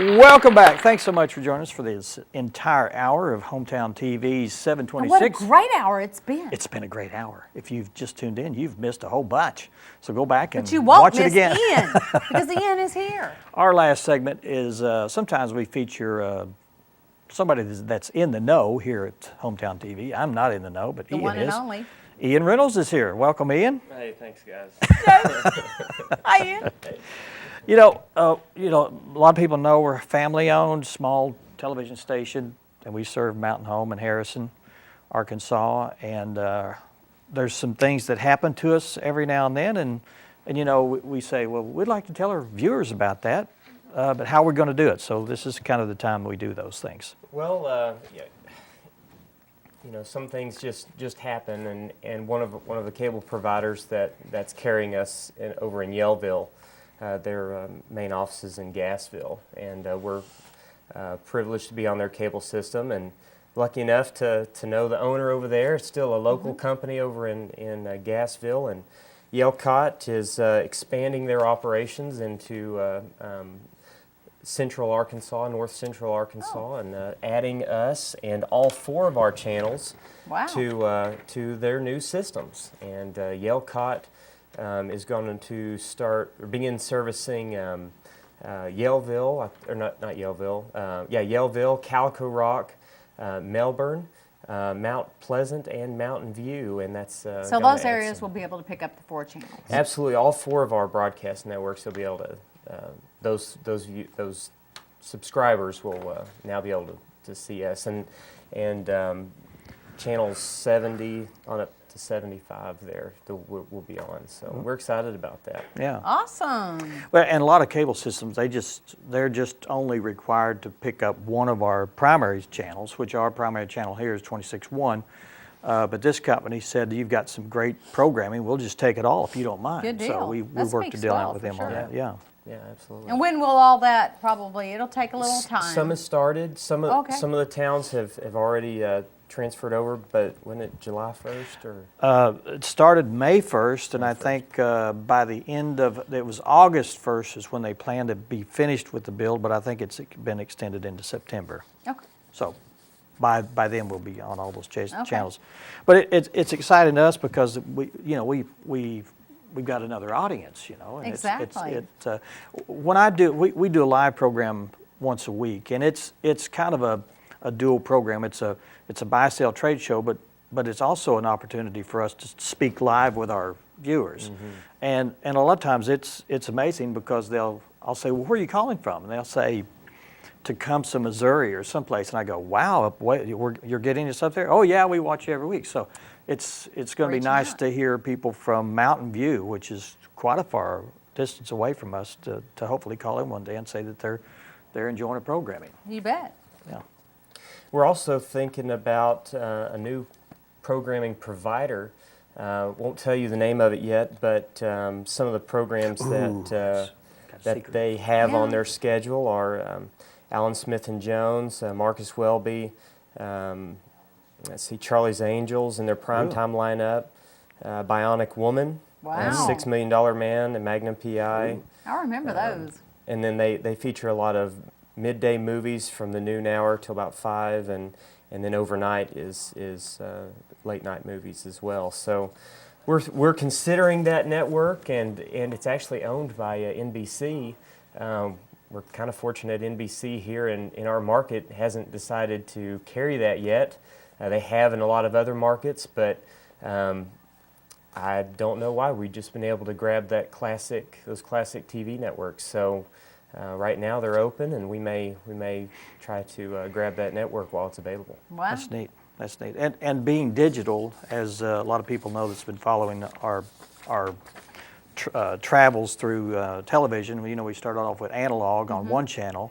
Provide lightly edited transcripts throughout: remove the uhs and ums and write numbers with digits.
Welcome back. Thanks so much for joining us for this entire hour of Hometown TV's 726. What a great hour it's been. It's been a great hour. If you've just tuned in, you've missed a whole bunch. So go back and But you won't watch it miss again. Ian, because Ian is here. Our last segment is sometimes we feature somebody that's in the know here at Hometown TV. I'm not in the know, but The Ian one and is. only. Ian Reynolds is here. Welcome, Ian. Hey, thanks, guys. Hi, Ian. You know, a lot of people know we're a family-owned, small television station, and we serve Mountain Home in Harrison, Arkansas. And there's some things that happen to us every now and then, and you know, we say, well, we'd like to tell our viewers about that, but how we're going to do it. So this is kind of the time we do those things. Well, yeah, you know, some things just happen, and one of the cable providers that's carrying us over in Yellville. Their main office is in Gassville, and we're privileged to be on their cable system, and lucky enough to know the owner over there. It's still a local company over in Gassville, and Yellcott is expanding their operations into Central Arkansas, North Central Arkansas, and adding us and all 4 of our channels to their new systems. And Yellcott is going to begin servicing Yellville, or not Yellville, Yellville, Calico Rock, Melbourne, Mount Pleasant, and Mountain View, and that's So those areas will be able to pick up the 4 channels. Absolutely, all 4 of our broadcast networks will be able to. Those subscribers will now be able to see us, and channels 70 on up to 75 there we'll be on. So we're excited about that. Yeah. Awesome. Well, and a lot of cable systems, they're just only required to pick up one of our primary channels, which our primary channel here is 26.1. But this company said, you've got some great programming, we'll just take it all if you don't mind. Good deal. So we That worked to speaks deal well, out with for them on sure. that. Yeah. Yeah, absolutely. And when will all that probably, it'll take a little time. Some has started. Some of Okay. the towns have already transferred over, but when it July 1st or? It started May 1st, and I think by the end of, it was August 1st is when they plan to be finished with the build, but I think it's been extended into September. Okay. So by then we'll be on all those channels. But it's exciting to us because we've got another audience, you know. And Exactly. when we do a live program once a week, and it's kind of a dual program. It's a buy-sell trade show, but it's also an opportunity for us to speak live with our viewers. And a lot of times it's amazing because I'll say, well, where are you calling from? And they'll say, Tecumseh, Missouri, or someplace, and I go, wow, you're getting us up there? Oh yeah, we watch you every week. So it's going to be nice to hear people from Mountain View, which is quite a far distance away from us, to hopefully call in one day and say that they're enjoying the programming. You bet. Yeah. We're also thinking about a new programming provider. Won't tell you the name of it yet, but some of the programs that they have on their schedule are Alan Smith and Jones, Marcus Welby, let's see, Charlie's Angels in their primetime lineup, Bionic Woman, $6 Million Man, and Magnum PI. I remember those. And then they feature a lot of midday movies from the noon hour till about 5, and then overnight is late night movies as well. So we're considering that network, and it's actually owned by NBC. We're kind of fortunate NBC here in our market hasn't decided to carry that yet. They have in a lot of other markets, but I don't know why. We've just been able to grab those classic TV networks. So right now they're open, and we may try to grab that network while it's available. Wow. That's neat. That's neat. And being digital, as a lot of people know that's been following our travels through television. You know, we started off with analog on one channel,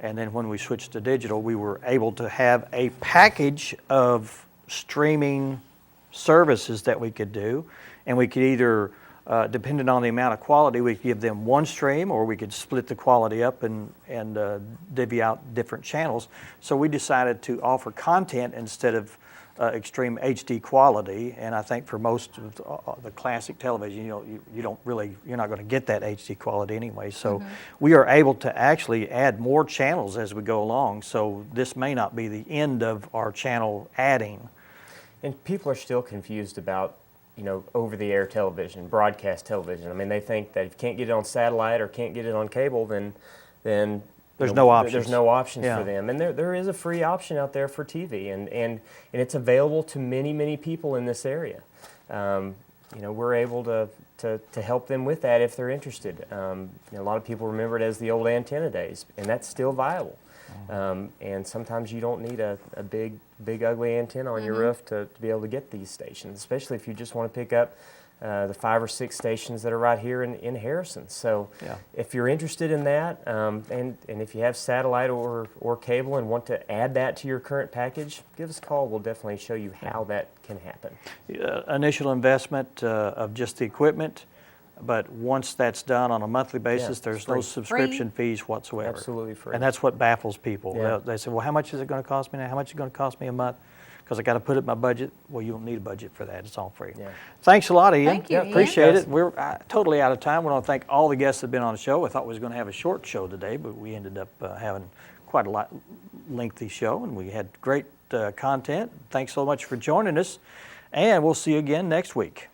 and then when we switched to digital, we were able to have a package of streaming services that we could do, and we could either, depending on the amount of quality, we could give them one stream, or we could split the quality up and divvy out different channels. So we decided to offer content instead of extreme HD quality, and I think for most of the classic television, you don't really, you're not going to get that HD quality anyway. So we are able to actually add more channels as we go along. So this may not be the end of our channel adding. And people are still confused about, over-the-air television, broadcast television. I mean, they think that if you can't get it on satellite or can't get it on cable, then There's no options. There's no options Yeah. for them. And there is a free option out there for TV, and it's available to many, many people in this area. We're able to help them with that if they're interested. A lot of people remember it as the old antenna days, and that's still viable. And sometimes you don't need a big ugly antenna on your roof to be able to get these stations, especially if you just want to pick up the 5 or 6 stations that are right here in Harrison. So Yeah. if you're interested in that, and if you have satellite or cable and want to add that to your current package, give us a call. We'll definitely show you how that can happen. Initial investment of just the equipment, but once that's done on a monthly basis, Yeah, there's free. no subscription fees whatsoever. Absolutely free. And that's what baffles people. Yeah. They say, well, how much is it going to cost me now? How much is it going to cost me a month? Because I got to put it in my budget. Well, you don't need a budget for that. It's all free. Yeah. Thanks a lot, Ian. Thank you, Ian. Appreciate Yes. it. We're totally out of time. We want to thank all the guests that have been on the show. I thought we was going to have a short show today, but we ended up having quite a lengthy show, and we had great content. Thanks so much for joining us, and we'll see you again next week.